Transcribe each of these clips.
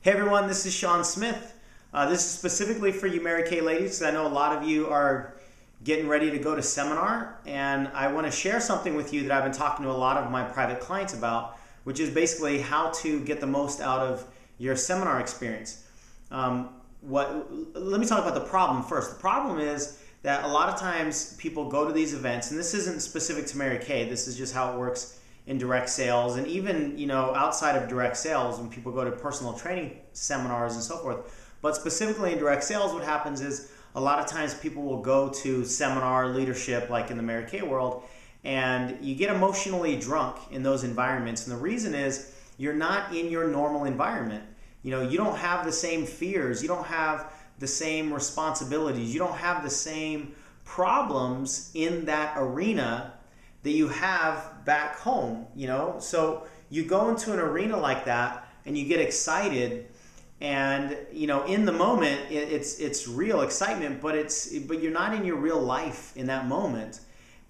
Hey everyone, this is Sean Smith. This is specifically for you Mary Kay ladies, because I know a lot of you are getting ready to go to seminar, and I want to share something with you that I've been talking to a lot of my private clients about, which is basically how to get the most out of your seminar experience. Let me talk about the problem first. The problem is that a lot of times people go to these events, and this isn't specific to Mary Kay, this is just how it works in direct sales, and even outside of direct sales when people go to personal training seminars and so forth. But specifically in direct sales, what happens is a lot of times people will go to seminar leadership like in the Mary Kay world, and you get emotionally drunk in those environments. And the reason is you're not in your normal environment. You don't have the same fears, you don't have the same responsibilities, you don't have the same problems in that arena that you have back home. So you go into an arena like that and you get excited, and in the moment it's real excitement, but you're not in your real life in that moment.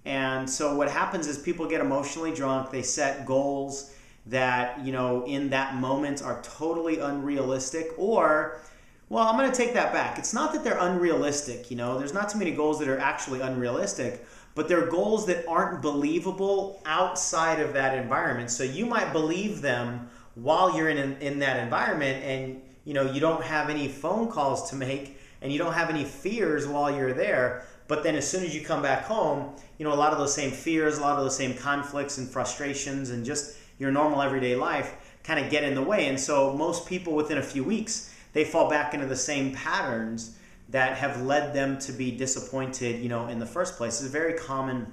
And so what happens is people get emotionally drunk, they set goals that in that moment are totally unrealistic, or well, I'm going to take that back. It's not that they're unrealistic, there's not too many goals that are actually unrealistic, but they're goals that aren't believable outside of that environment. So you might believe them while you're in that environment, and you don't have any phone calls to make, and you don't have any fears while you're there. But then as soon as you come back home, a lot of those same fears, a lot of those same conflicts and frustrations and just your normal everyday life kind of get in the way. And so most people within a few weeks, they fall back into the same patterns that have led them to be disappointed, in the first place. It's a very common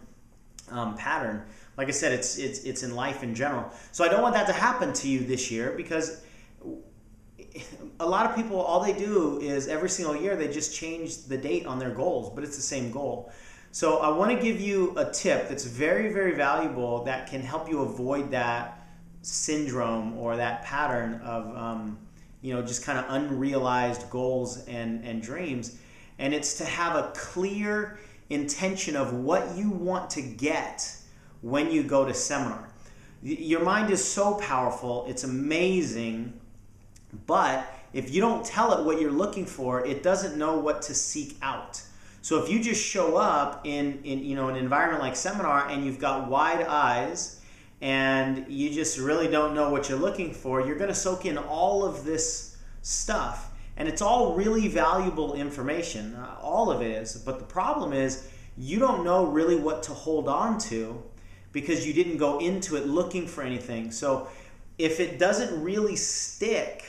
pattern. Like I said, it's in life in general. So I don't want that to happen to you this year, because a lot of people, all they do is every single year they just change the date on their goals, but it's the same goal. So I want to give you a tip that's very, very valuable that can help you avoid that syndrome or that pattern of just kind of unrealized goals and dreams. And it's to have a clear intention of what you want to get when you go to seminar. Your mind is so powerful, it's amazing, but if you don't tell it what you're looking for, it doesn't know what to seek out. So if you just show up in an environment like seminar and you've got wide eyes and you just really don't know what you're looking for, you're going to soak in all of this stuff. And it's all really valuable information. All of it is. But the problem is you don't know really what to hold on to because you didn't go into it looking for anything. So if it doesn't really stick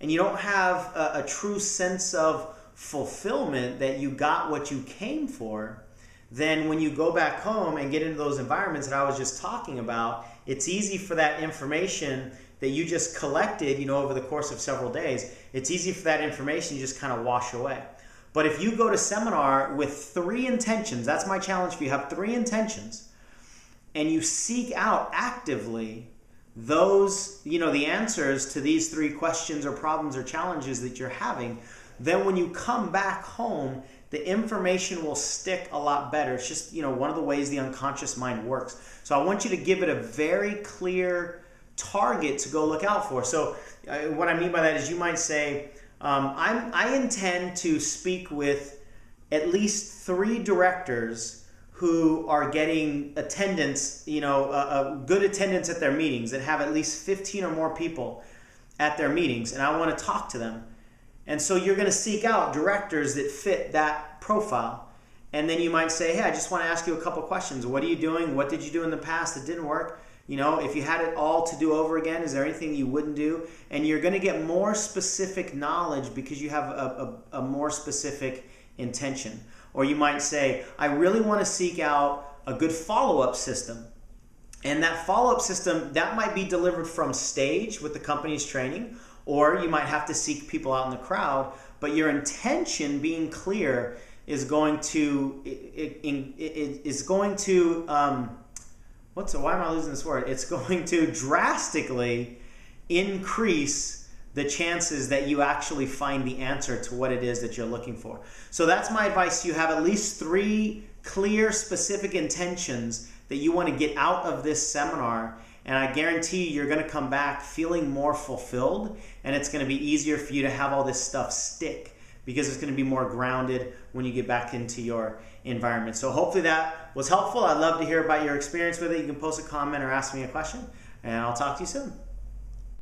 and you don't have a true sense of fulfillment that you got what you came for, then when you go back home and get into those environments that I was just talking about, it's easy for that information that you just collected, over the course of several days, it's easy for that information to just kind of wash away. But if you go to seminar with 3 intentions, that's my challenge for you, have 3 intentions, and you seek out actively those, the answers to these 3 questions or problems or challenges that you're having, then when you come back home, the information will stick a lot better. It's just, one of the ways the unconscious mind works. So I want you to give it a very clear target to go look out for. So what I mean by that is you might say, I intend to speak with at least 3 directors who are getting attendance, good attendance at their meetings, and have at least 15 or more people at their meetings, and I want to talk to them. And so you're going to seek out directors that fit that profile. And then you might say, hey, I just want to ask you a couple questions. What are you doing? What did you do in the past that didn't work? If you had it all to do over again, is there anything you wouldn't do? And you're going to get more specific knowledge because you have a more specific intention. Or you might say, I really want to seek out a good follow-up system. And that follow-up system, that might be delivered from stage with the company's training, or you might have to seek people out in the crowd. But your intention being clear is going to, why am I losing this word? It's going to drastically increase the chances that you actually find the answer to what it is that you're looking for. So that's my advice. You have at least 3 clear, specific intentions that you want to get out of this seminar, And I guarantee you're going to come back feeling more fulfilled, and it's going to be easier for you to have all this stuff stick because it's going to be more grounded when you get back into your environment. So hopefully that was helpful. I'd love to hear about your experience with it. You can post a comment or ask me a question, and I'll talk to you soon.